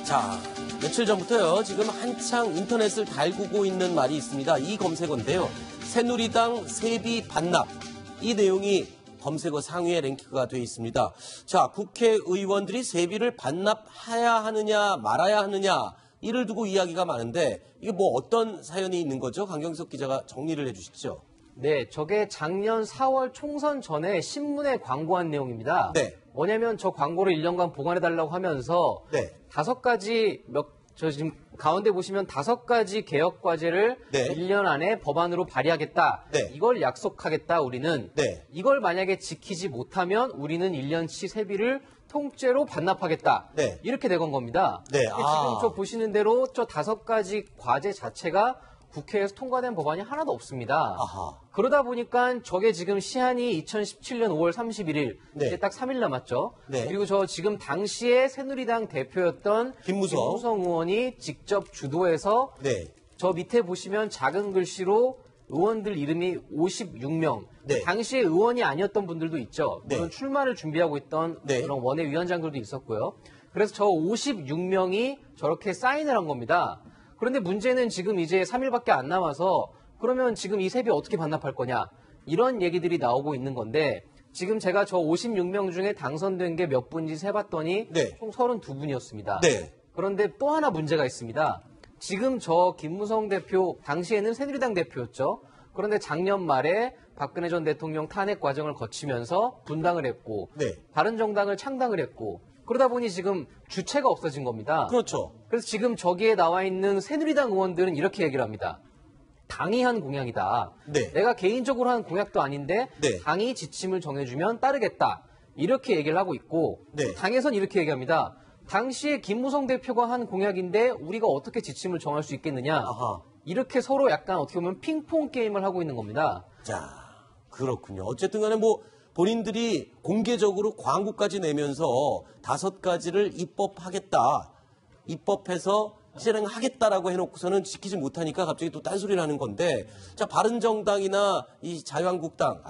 자, 며칠 전부터요. 지금 한창 인터넷을 달구고 있는 말이 있습니다. 이 검색어인데요. 새누리당 세비 반납. 이 내용이 검색어 상위에 랭크가 되어 있습니다. 자, 국회의원들이 세비를 반납해야 하느냐 말아야 하느냐 이를 두고 이야기가 많은데 이게 뭐 어떤 사연이 있는 거죠? 강경석 기자가 정리를 해주시죠. 네, 저게 작년 4월 총선 전에 신문에 광고한 내용입니다. 네. 뭐냐면 저 광고를 1년간 보관해달라고 하면서 네. 5가지 저 지금 가운데 보시면 5가지 개혁 과제를 네. 1년 안에 법안으로 발의하겠다. 네. 이걸 약속하겠다, 우리는. 네. 이걸 만약에 지키지 못하면 우리는 1년치 세비를 통째로 반납하겠다. 네. 이렇게 된 겁니다. 네. 지금 저 보시는 대로 저 5가지 과제 자체가 국회에서 통과된 법안이 하나도 없습니다. 아하. 그러다 보니까 저게 지금 시한이 2017년 5월 31일, 네. 이제 딱 3일 남았죠. 네. 그리고 저 지금 당시에 새누리당 대표였던 김무성 의원이 직접 주도해서 네. 저 밑에 보시면 작은 글씨로 의원들 이름이 56명. 네. 당시에 의원이 아니었던 분들도 있죠. 물론 네. 출마를 준비하고 있던 네. 그런 원외위원장들도 있었고요. 그래서 저 56명이 저렇게 사인을 한 겁니다. 그런데 문제는 지금 이제 3일밖에 안 남아서 그러면 지금 이 세비 어떻게 반납할 거냐 이런 얘기들이 나오고 있는 건데 지금 제가 저 56명 중에 당선된 게 몇 분인지 세봤더니 네. 총 32분이었습니다. 네. 그런데 또 하나 문제가 있습니다. 지금 저 김무성 대표 당시에는 새누리당 대표였죠. 그런데 작년 말에 박근혜 전 대통령 탄핵 과정을 거치면서 분당을 했고 네. 바른정당을 창당을 했고 그러다 보니 지금 주체가 없어진 겁니다. 그렇죠. 그래서 지금 저기에 나와 있는 새누리당 의원들은 이렇게 얘기를 합니다. 당이 한 공약이다. 네. 내가 개인적으로 한 공약도 아닌데 네. 당이 지침을 정해주면 따르겠다. 이렇게 얘기를 하고 있고 네. 당에선 이렇게 얘기합니다. 당시에 김무성 대표가 한 공약인데 우리가 어떻게 지침을 정할 수 있겠느냐. 아하. 이렇게 서로 약간 어떻게 보면 핑퐁 게임을 하고 있는 겁니다. 자, 그렇군요. 어쨌든 간에 뭐 본인들이 공개적으로 광고까지 내면서 5가지를 입법하겠다. 입법해서 실행하겠다라고 해놓고서는 지키지 못하니까 갑자기 또 딴소리를 하는 건데, 자, 바른정당이나 이 자유한국당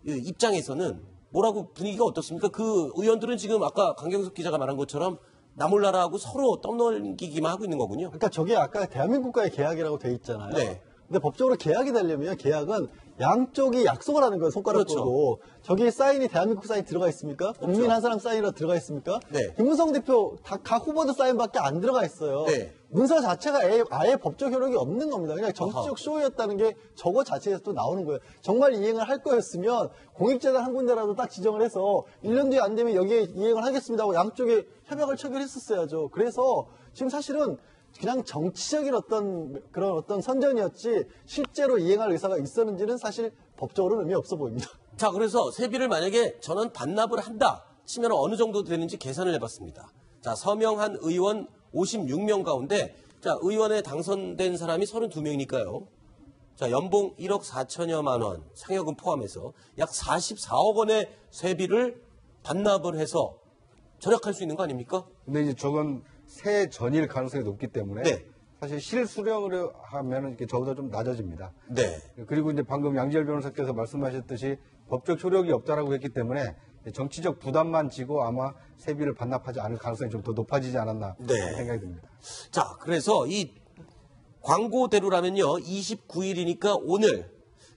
입장에서는 뭐라고 분위기가 어떻습니까? 그 의원들은 지금 아까 강경석 기자가 말한 것처럼 나 몰라라하고 서로 떠넘기기만 하고 있는 거군요. 그러니까 저게 아까 대한민국과의 계약이라고 돼 있잖아요. 네. 근데 법적으로 계약이 되려면 계약은 양쪽이 약속을 하는 거예요. 손가락 그렇죠. 걸고. 저기 사인이 대한민국 사인 들어가 있습니까? 국민 한 사람 사인이라도 들어가 있습니까? 네. 김무성 대표 각 후보들 사인밖에 안 들어가 있어요. 네. 문서 자체가 아예 법적 효력이 없는 겁니다. 그냥 정치적 쇼였다는 게 저거 자체에서 또 나오는 거예요. 정말 이행을 할 거였으면 공익재단 한 군데라도 딱 지정을 해서 1년 뒤에 안 되면 여기에 이행을 하겠습니다 하고 양쪽에 협약을 체결했었어야죠. 그래서 지금 사실은 그냥 정치적인 그런 어떤 선전이었지 실제로 이행할 의사가 있었는지는 사실 법적으로는 의미 없어 보입니다. 자, 그래서 세비를 만약에 저는 반납을 한다 치면 어느 정도 되는지 계산을 해봤습니다. 자, 서명한 의원 56명 가운데 자, 의원에 당선된 사람이 32명이니까요. 자, 연봉 1억 4천여만 원, 상여금 포함해서 약 44억 원의 세비를 반납을 해서 절약할 수 있는 거 아닙니까? 근데 이제 저건 새 전일 가능성이 높기 때문에 네. 사실 실수령을 하면 이렇게 저보다 좀 낮아집니다. 네. 그리고 이제 방금 양지열 변호사께서 말씀하셨듯이 법적 효력이 없다라고 했기 때문에 정치적 부담만 지고 아마 세비를 반납하지 않을 가능성이 좀 더 높아지지 않았나 네. 생각이 듭니다. 자, 그래서 이 광고대로라면요, 29일이니까 오늘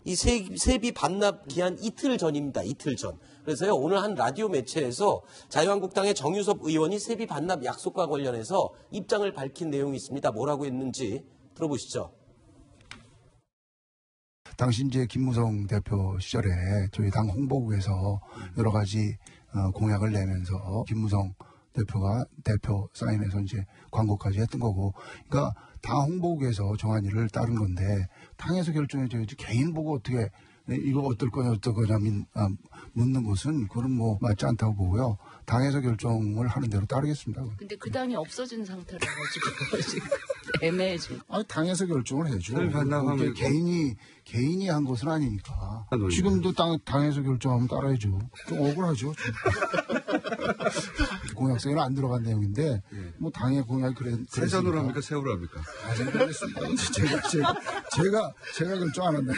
이 세비 반납 기한 이틀 전입니다. 이틀 전. 그래서요, 오늘 한 라디오 매체에서 자유한국당의 정유섭 의원이 세비 반납 약속과 관련해서 입장을 밝힌 내용이 있습니다. 뭐라고 했는지 들어보시죠. 당시 이제 김무성 대표 시절에 저희 당 홍보국에서 여러 가지 공약을 내면서 김무성 대표가 대표 사인해서 이제 광고까지 했던 거고, 그러니까 당 홍보국에서 정한 일을 따른 건데 당에서 결정해줘야지 개인 보고 어떻게 이거 어떨 거냐 묻는 것은 그건 뭐 맞지 않다고 보고요. 당에서 결정을 하는 대로 따르겠습니다. 근데 그 당이 없어진 상태라 가지고 지금 애매해지. 아니, 당에서 결정을 해줘. 반납하면 개인이 한 것은 아니니까. 지금도 당에서 결정하면 따라야죠. 좀 억울하죠. 공약성에는 안 들어간 내용인데 뭐 당의 공약이 세전으로 합니까? 세우로 합니까? 아직 모르겠습니다. 제가 결정 안 한다.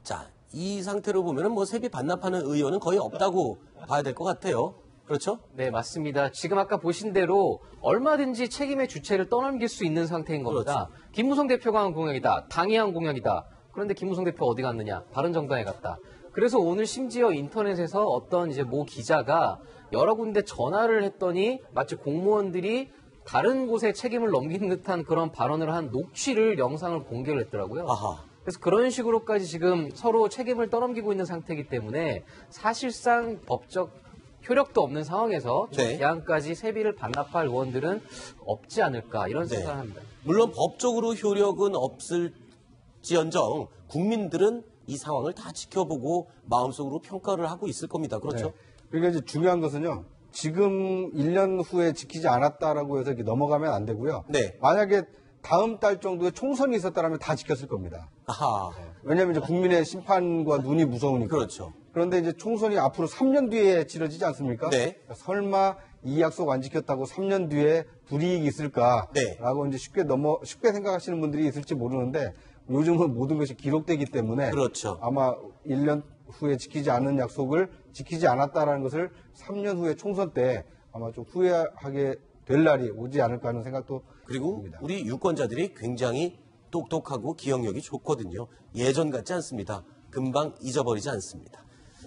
자, 이 상태로 보면은 뭐 세비 반납하는 의원은 거의 없다고 봐야 될 것 같아요. 그렇죠? 네, 맞습니다. 지금 아까 보신 대로 얼마든지 책임의 주체를 떠넘길 수 있는 상태인 겁니다. 김무성 대표가 한 공약이다. 당이 한 공약이다. 그런데 김무성 대표 어디 갔느냐? 바른정당에 갔다. 그래서 오늘 심지어 인터넷에서 어떤 이제 모 기자가 여러 군데 전화를 했더니 마치 공무원들이 다른 곳에 책임을 넘기는 듯한 그런 발언을 한 녹취를 영상을 공개를 했더라고요. 아하. 그래서 그런 식으로까지 지금 서로 책임을 떠넘기고 있는 상태이기 때문에 사실상 법적 효력도 없는 상황에서 네. 대안까지 세비를 반납할 의원들은 없지 않을까 이런 네. 생각을 합니다. 물론 법적으로 효력은 없을지언정 국민들은 이 상황을 다 지켜보고 마음속으로 평가를 하고 있을 겁니다. 그렇죠? 네. 그러니까 이제 중요한 것은요. 지금 1년 후에 지키지 않았다라고 해서 이렇게 넘어가면 안 되고요. 네. 만약에 다음 달 정도에 총선이 있었다면 다 지켰을 겁니다. 아하. 왜냐하면 이제 국민의 심판과 눈이 무서우니까. 그렇죠. 그런데 이제 총선이 앞으로 3년 뒤에 치러지지 않습니까? 네. 그러니까 설마 이 약속 안 지켰다고 3년 뒤에 불이익이 있을까라고 네. 이제 쉽게 생각하시는 분들이 있을지 모르는데 요즘은 모든 것이 기록되기 때문에 그렇죠. 아마 1년 후에 지키지 않은 약속을 지키지 않았다라는 것을 3년 후에 총선 때 아마 좀 후회하게 될 날이 오지 않을까 하는 생각도 그리고 듭니다. 우리 유권자들이 굉장히 똑똑하고 기억력이 좋거든요. 예전 같지 않습니다. 금방 잊어버리지 않습니다.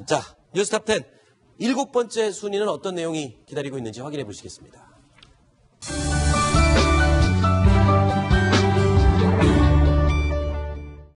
자, 뉴스탑 10. 7번째 순위는 어떤 내용이 기다리고 있는지 확인해 보시겠습니다.